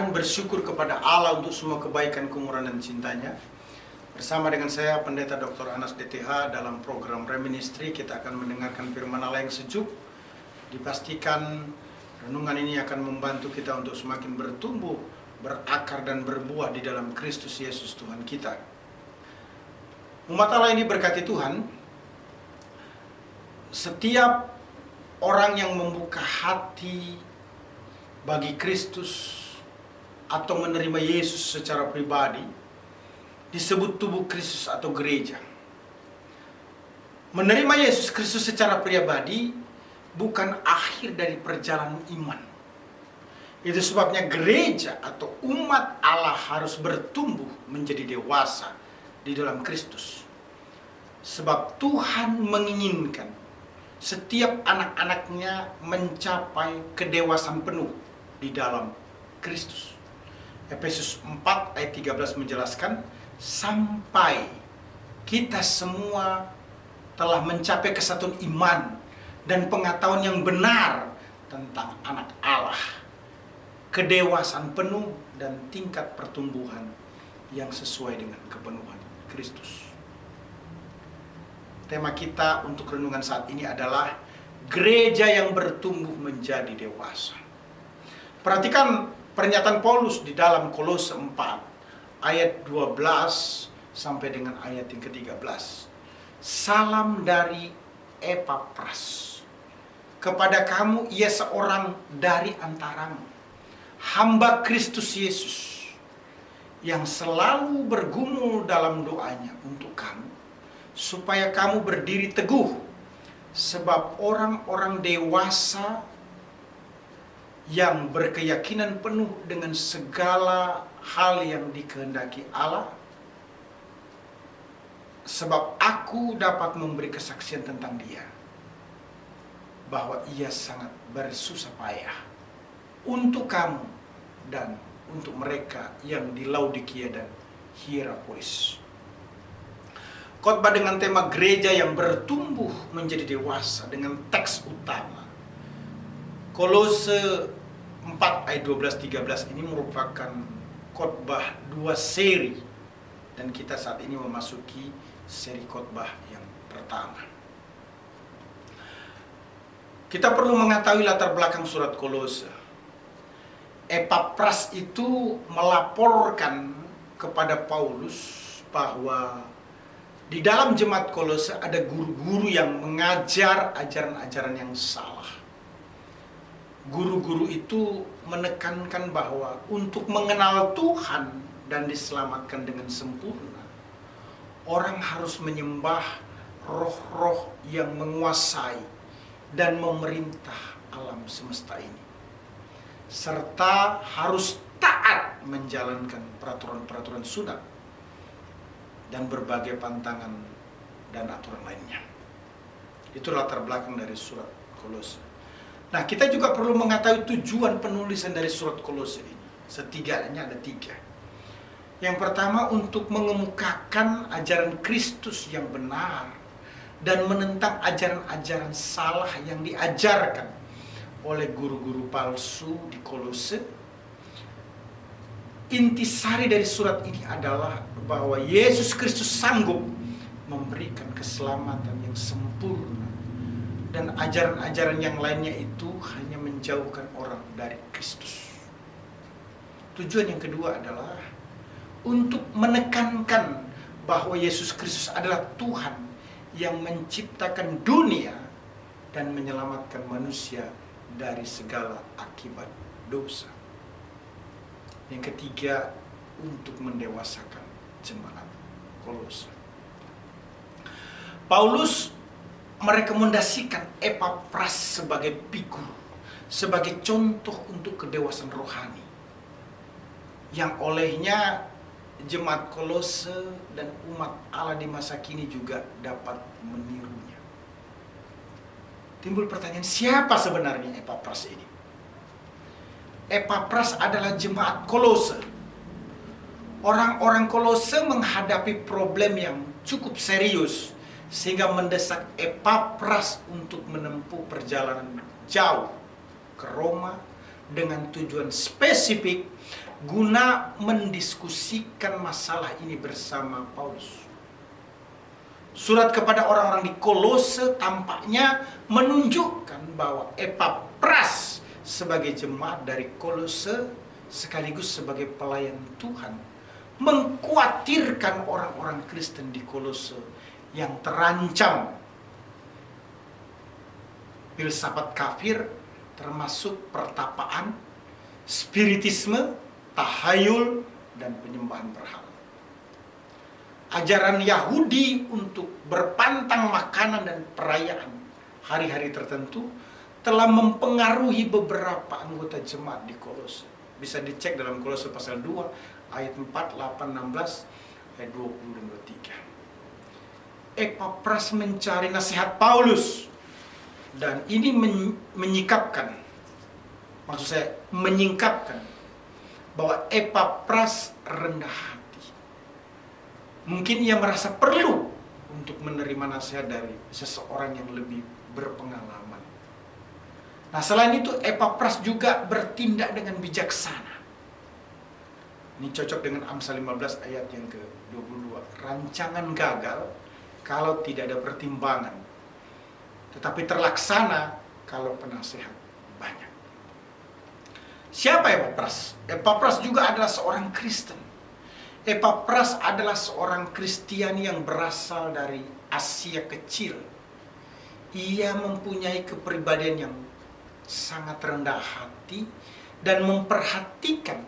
Tuhan, bersyukur kepada Allah untuk semua kebaikan, kemurahan, dan cintanya. Bersama dengan saya, Pendeta Dr. Anas DTH, dalam program Reministry, kita akan mendengarkan firman Allah yang sejuk. Dipastikan renungan ini akan membantu kita untuk semakin bertumbuh, berakar, dan berbuah di dalam Kristus Yesus Tuhan kita. Umat Allah ini berkati Tuhan. Setiap orang yang membuka hati bagi Kristus atau menerima Yesus secara pribadi disebut tubuh Kristus atau gereja. Menerima Yesus Kristus secara pribadi bukan akhir dari perjalanan iman. Itu sebabnya gereja atau umat Allah harus bertumbuh menjadi dewasa di dalam Kristus. Sebab Tuhan menginginkan setiap anak-anaknya mencapai kedewasaan penuh di dalam Kristus. Efesus 4 ayat 13 menjelaskan, sampai kita semua telah mencapai kesatuan iman dan pengetahuan yang benar tentang anak Allah, kedewasaan penuh dan tingkat pertumbuhan yang sesuai dengan kepenuhan Kristus. Tema kita untuk renungan saat ini adalah gereja yang bertumbuh menjadi dewasa. Perhatikan pernyataan Paulus di dalam Kolose 4 ayat 12 sampai dengan ayat yang ke-13. Salam dari Epapras. Kepada kamu ia seorang dari antaramu, hamba Kristus Yesus, yang selalu bergumul dalam doanya untuk kamu, supaya kamu berdiri teguh, sebab orang-orang dewasa yang berkeyakinan penuh dengan segala hal yang dikehendaki Allah, sebab aku dapat memberi kesaksian tentang dia, bahwa ia sangat bersusah payah untuk kamu dan untuk mereka yang di Laodikia dan Hierapolis. Khotbah dengan tema gereja yang bertumbuh menjadi dewasa dengan teks utama Kolose 4 ayat 12-13 ini merupakan khotbah 2 seri, dan kita saat ini memasuki seri khotbah yang pertama. Kita perlu mengetahui latar belakang surat Kolose. Epapras itu melaporkan kepada Paulus bahwa di dalam jemaat Kolose ada guru-guru yang mengajar ajaran-ajaran yang salah. Guru-guru itu menekankan bahwa untuk mengenal Tuhan dan diselamatkan dengan sempurna, orang harus menyembah roh-roh yang menguasai dan memerintah alam semesta ini, serta harus taat menjalankan peraturan-peraturan sunat dan berbagai pantangan dan aturan lainnya. Itu latar belakang dari surat Kolose. Nah, kita juga perlu mengetahui tujuan penulisan dari surat Kolose ini. Setiganya ada 3. Yang pertama, untuk mengemukakan ajaran Kristus yang benar dan menentang ajaran-ajaran salah yang diajarkan oleh guru-guru palsu di Kolose. Intisari dari surat ini adalah bahwa Yesus Kristus sanggup memberikan keselamatan yang sempurna, dan ajaran-ajaran yang lainnya itu hanya menjauhkan orang dari Kristus. Tujuan yang kedua adalah untuk menekankan bahwa Yesus Kristus adalah Tuhan yang menciptakan dunia dan menyelamatkan manusia dari segala akibat dosa. Yang ketiga, untuk mendewasakan jemaat Kolose. Paulus merekomendasikan Epapras sebagai figur, sebagai contoh untuk kedewasaan rohani, yang olehnya jemaat Kolose dan umat Allah di masa kini juga dapat menirunya. Timbul pertanyaan, siapa sebenarnya Epapras ini? Epapras adalah jemaat Kolose. Orang-orang Kolose menghadapi problem yang cukup serius, sehingga mendesak Epapras untuk menempuh perjalanan jauh ke Roma dengan tujuan spesifik guna mendiskusikan masalah ini bersama Paulus. Surat kepada orang-orang di Kolose tampaknya menunjukkan bahwa Epapras sebagai jemaat dari Kolose sekaligus sebagai pelayan Tuhan mengkhawatirkan orang-orang Kristen di Kolose yang terancam filsafat kafir, termasuk pertapaan, spiritisme, tahayul, dan penyembahan berhala. Ajaran Yahudi untuk berpantang makanan dan perayaan hari-hari tertentu telah mempengaruhi beberapa anggota jemaat di Kolose. Bisa dicek dalam Kolose pasal 2 ayat 4, 8, 16, ayat 20 dan 23. Epapras mencari nasihat Paulus, dan ini menyingkapkan bahwa Epapras rendah hati. Mungkin ia merasa perlu untuk menerima nasihat dari seseorang yang lebih berpengalaman. Nah, selain itu Epapras juga bertindak dengan bijaksana. Ini cocok dengan Amsal 15 ayat yang ke-22. Rancangan gagal kalau tidak ada pertimbangan, tetapi terlaksana kalau penasehat banyak. Siapa Epapras? Epapras juga adalah seorang Kristen. Epapras adalah seorang Kristiani yang berasal dari Asia Kecil. Ia mempunyai kepribadian yang sangat rendah hati dan memperhatikan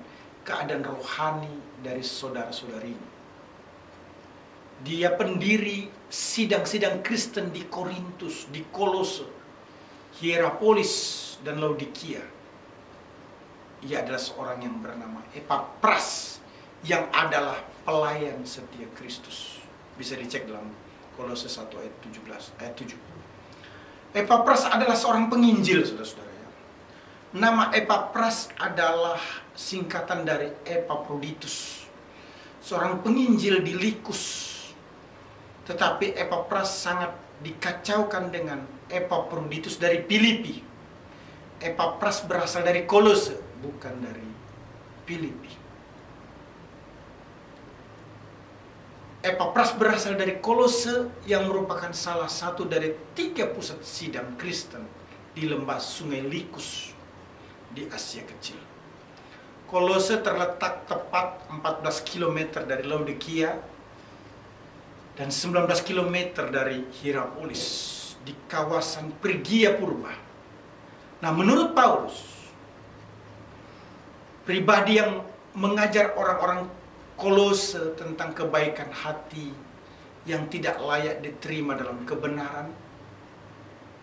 keadaan rohani dari saudara-saudarinya. Dia pendiri sidang-sidang Kristen di Korintus, di Kolose, Hierapolis, dan Laodikia. Ia adalah seorang yang bernama Epapras, yang adalah pelayan setia Kristus. Bisa dicek dalam Kolose 1 ayat 17, ayat 7. Epapras adalah seorang penginjil, saudara-saudara. Nama Epapras adalah singkatan dari Epaphroditus, seorang penginjil di Likus. Tetapi Epapras sangat dikacaukan dengan Epaphroditus dari Filipi. Epapras berasal dari Kolose, bukan dari Filipi. Epapras berasal dari Kolose yang merupakan salah satu dari 3 pusat sidang Kristen di lembah Sungai Likus di Asia Kecil. Kolose terletak tepat 14 km dari Laodikia dan 19 km dari Hierapolis di kawasan Frigia Purba. Nah, menurut Paulus, pribadi yang mengajar orang-orang Kolose tentang kebaikan hati yang tidak layak diterima dalam kebenaran,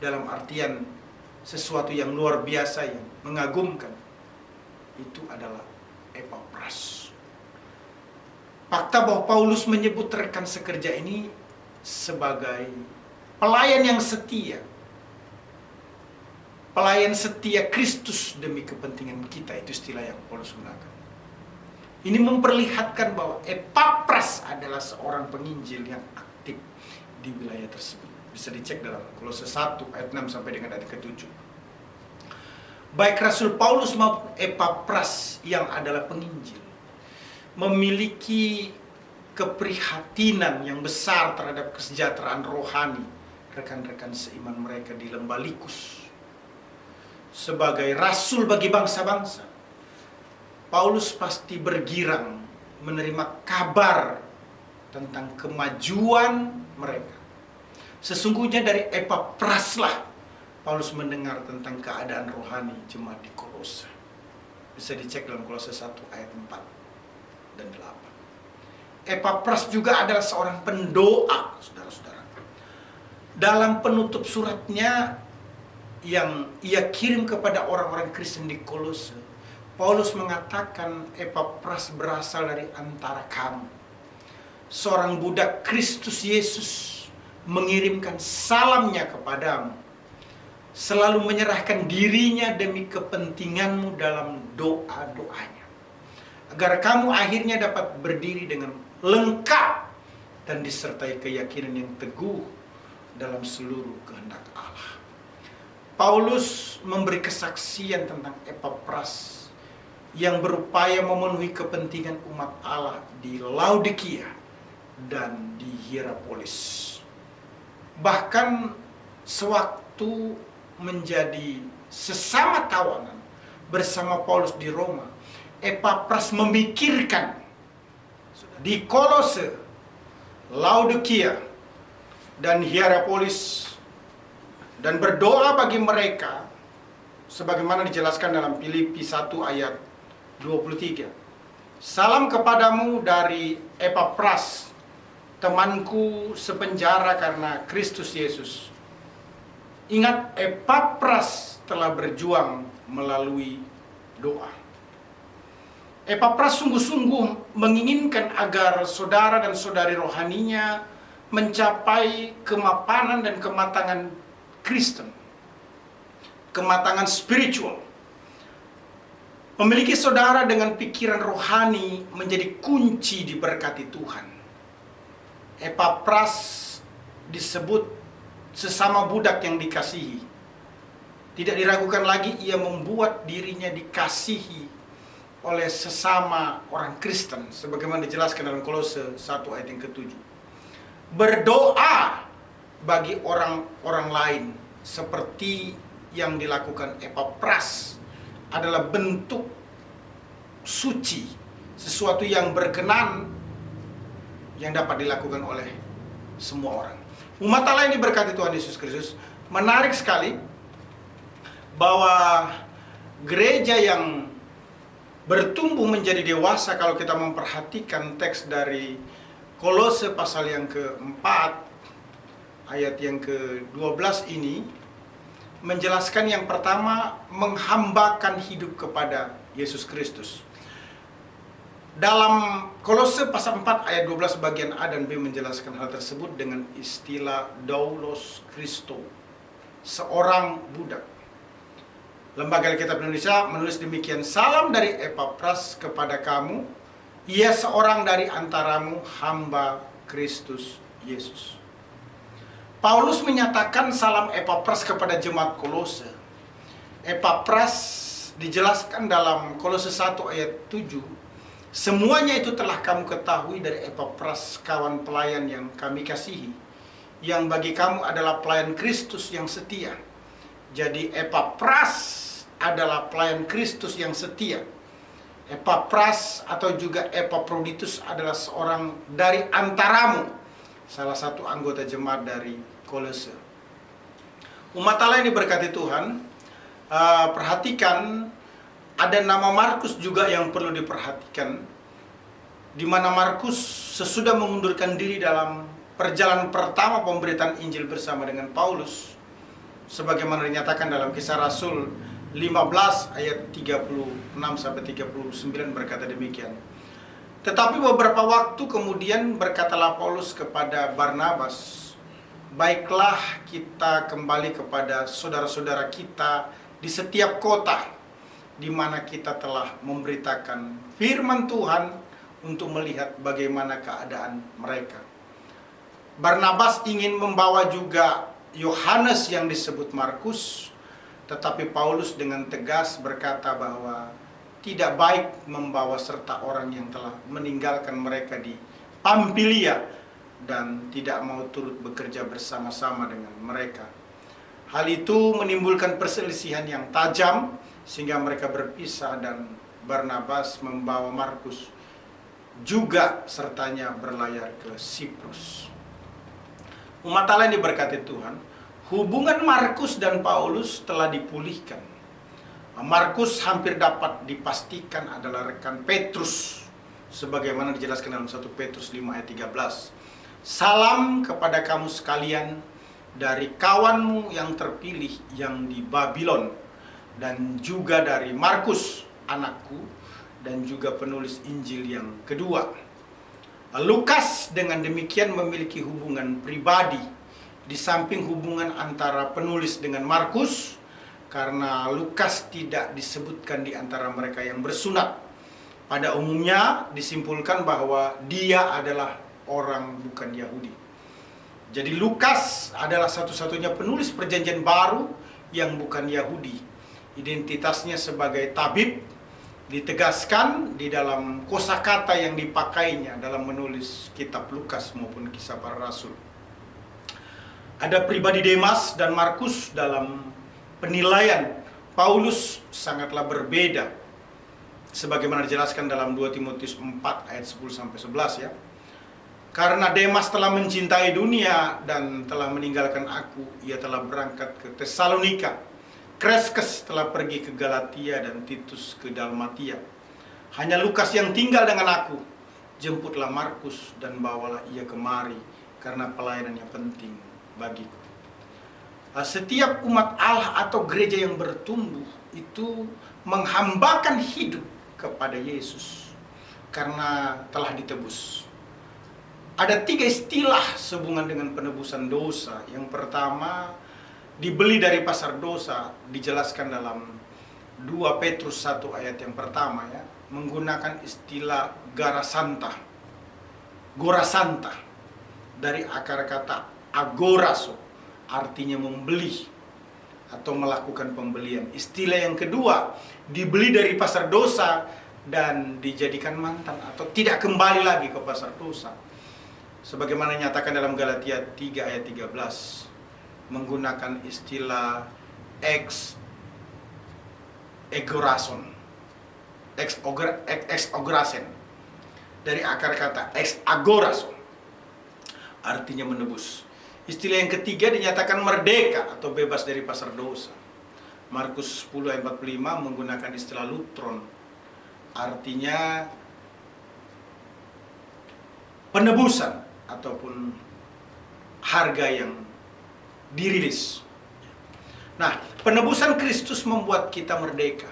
dalam artian sesuatu yang luar biasa yang mengagumkan, itu adalah Epapras. Fakta bahwa Paulus menyebut rekan sekerja ini sebagai pelayan yang setia, pelayan setia Kristus demi kepentingan kita, itu istilah yang Paulus gunakan. Ini memperlihatkan bahwa Epapras adalah seorang penginjil yang aktif di wilayah tersebut. Bisa dicek dalam Kolose 1 ayat 6 sampai dengan ayat ke-7. Baik Rasul Paulus maupun Epapras yang adalah penginjil memiliki keprihatinan yang besar terhadap kesejahteraan rohani rekan-rekan seiman mereka di lembah Likus. Sebagai rasul bagi bangsa-bangsa, Paulus pasti bergirang menerima kabar tentang kemajuan mereka. Sesungguhnya dari Epapras lah Paulus mendengar tentang keadaan rohani jemaat di Kolose. Bisa dicek dalam Kolose 1 ayat 4 dan 8. Epapras juga adalah seorang pendoa, saudara-saudara. Dalam penutup suratnya yang ia kirim kepada orang-orang Kristen di Kolose, Paulus mengatakan Epapras berasal dari antara kamu. Seorang budak Kristus Yesus mengirimkan salamnya kepadamu, selalu menyerahkan dirinya demi kepentinganmu dalam doa-doanya, agar kamu akhirnya dapat berdiri dengan lengkap dan disertai keyakinan yang teguh dalam seluruh kehendak Allah. Paulus memberi kesaksian tentang Epapras yang berupaya memenuhi kepentingan umat Allah di Laodikia dan di Hierapolis. Bahkan sewaktu menjadi sesama tawanan bersama Paulus di Roma, Epapras memikirkan di Kolose, Laodikia, dan Hierapolis, dan berdoa bagi mereka sebagaimana dijelaskan dalam Filipi 1 ayat 23. Salam kepadamu dari Epapras, temanku sepenjara karena Kristus Yesus. Ingat, Epapras telah berjuang melalui doa. Epapras sungguh-sungguh menginginkan agar saudara dan saudari rohaninya mencapai kemapanan dan kematangan Kristen, kematangan spiritual. Memiliki saudara dengan pikiran rohani menjadi kunci diberkati Tuhan. Epapras disebut sesama budak yang dikasihi. Tidak diragukan lagi, ia membuat dirinya dikasihi oleh sesama orang Kristen, sebagaimana dijelaskan dalam Kolose 1 ayat yang ke-7. Berdoa bagi orang-orang lain seperti yang dilakukan Epapras adalah bentuk suci, sesuatu yang berkenan yang dapat dilakukan oleh semua orang. Umat Allah yang diberkati Tuhan Yesus Kristus, menarik sekali bahwa gereja yang bertumbuh menjadi dewasa, kalau kita memperhatikan teks dari Kolose pasal yang keempat ayat yang ke-12 ini, menjelaskan yang pertama, menghambakan hidup kepada Yesus Kristus. Dalam Kolose pasal 4 ayat 12 bagian A dan B menjelaskan hal tersebut dengan istilah doulos Christo, seorang budak. Lembaga Alkitab Indonesia menulis demikian, salam dari Epapras kepada kamu, ia seorang dari antaramu, hamba Kristus Yesus. Paulus menyatakan salam Epapras kepada jemaat Kolose. Epapras dijelaskan dalam Kolose 1 ayat 7. Semuanya itu telah kamu ketahui dari Epapras, kawan pelayan yang kami kasihi, yang bagi kamu adalah pelayan Kristus yang setia. Jadi Epapras adalah pelayan Kristus yang setia. Epapras atau juga Epaphroditus adalah seorang dari antaramu, salah satu anggota jemaat dari Kolose. Umat Allah yang diberkati Tuhan, perhatikan ada nama Markus juga yang perlu diperhatikan, di mana Markus sesudah mengundurkan diri dalam perjalanan pertama pemberitaan Injil bersama dengan Paulus, sebagaimana dinyatakan dalam Kisah Rasul 15 ayat 36 sampai 39 berkata demikian. Tetapi beberapa waktu kemudian berkatalah Paulus kepada Barnabas, baiklah kita kembali kepada saudara-saudara kita di setiap kota di mana kita telah memberitakan firman Tuhan untuk melihat bagaimana keadaan mereka. Barnabas ingin membawa juga Yohanes yang disebut Markus, tetapi Paulus dengan tegas berkata bahwa tidak baik membawa serta orang yang telah meninggalkan mereka di Pamfilia dan tidak mau turut bekerja bersama-sama dengan mereka. Hal itu menimbulkan perselisihan yang tajam sehingga mereka berpisah dan Barnabas membawa Markus juga sertanya berlayar ke Siprus. Umat Allah yang diberkati Tuhan, hubungan Markus dan Paulus telah dipulihkan. Markus hampir dapat dipastikan adalah rekan Petrus, sebagaimana dijelaskan dalam 1 Petrus 5 ayat 13. Salam kepada kamu sekalian dari kawanmu yang terpilih yang di Babylon, dan juga dari Markus anakku, dan juga penulis Injil yang kedua. Lukas dengan demikian memiliki hubungan pribadi di samping hubungan antara penulis dengan Markus, karena Lukas tidak disebutkan di antara mereka yang bersunat. Pada umumnya disimpulkan bahwa dia adalah orang bukan Yahudi. Jadi Lukas adalah satu-satunya penulis perjanjian baru yang bukan Yahudi. Identitasnya sebagai tabib ditegaskan di dalam kosakata yang dipakainya dalam menulis kitab Lukas maupun Kisah Para Rasul. Ada pribadi Demas dan Markus dalam penilaian Paulus sangatlah berbeda, sebagaimana dijelaskan dalam 2 Timotius 4 ayat 10 sampai 11 ya. Karena Demas telah mencintai dunia dan telah meninggalkan aku, ia telah berangkat ke Tesalonika. Kreskes telah pergi ke Galatia dan Titus ke Dalmatia. Hanya Lukas yang tinggal dengan aku. Jemputlah Markus dan bawalah ia kemari, karena pelayanannya penting bagiku. Setiap umat Allah atau gereja yang bertumbuh itu menghambakan hidup kepada Yesus karena telah ditebus. Ada 3 istilah sehubungan dengan penebusan dosa. Yang pertama, dibeli dari pasar dosa, dijelaskan dalam 2 Petrus 1 ayat yang pertama ya, menggunakan istilah garasanta. Gorasanta dari akar kata agoraso, artinya membeli atau melakukan pembelian. Istilah yang kedua, dibeli dari pasar dosa dan dijadikan mantan atau tidak kembali lagi ke pasar dosa. Sebagaimana dinyatakan dalam Galatia 3 ayat 13, menggunakan istilah ex ograsen dari akar kata ex agorason, artinya menebus. Istilah yang ketiga dinyatakan merdeka atau bebas dari pasar dosa. Markus 10 ayat 45 menggunakan istilah lutron, artinya penebusan ataupun harga yang dirilis. Nah, penebusan Kristus membuat kita merdeka.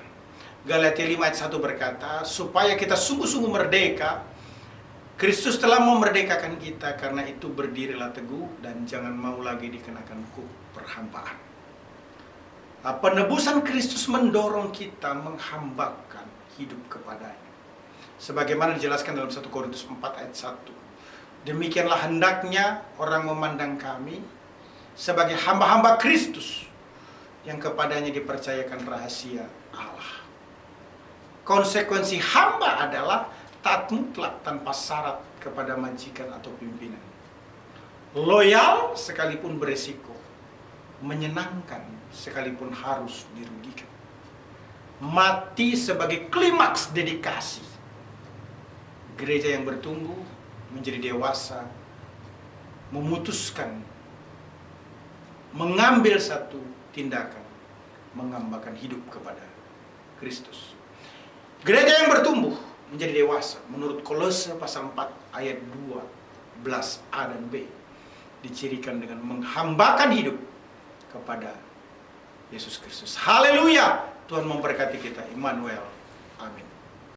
Galatia 5 ayat 1 berkata, supaya kita sungguh-sungguh merdeka, Kristus telah memerdekakan kita, karena itu berdirilah teguh dan jangan mau lagi dikenakan kuk perhambaan. Nah, penebusan Kristus mendorong kita menghambakan hidup kepadanya. Sebagaimana dijelaskan dalam 1 Korintus 4 ayat 1. Demikianlah hendaknya orang memandang kami sebagai hamba-hamba Kristus yang kepadanya dipercayakan rahasia Allah. Konsekuensi hamba adalah taat mutlak tanpa syarat kepada majikan atau pimpinan. Loyal sekalipun beresiko, menyenangkan sekalipun harus dirugikan. Mati sebagai klimaks dedikasi. Gereja yang bertumbuh menjadi dewasa, memutuskan mengambil satu tindakan, menghambakan hidup kepada Kristus. Gereja yang bertumbuh menjadi dewasa, menurut Kolose pasal 4 ayat 12a dan b, dicirikan dengan menghambakan hidup kepada Yesus Kristus. Haleluya! Tuhan memberkati kita. Immanuel. Amin.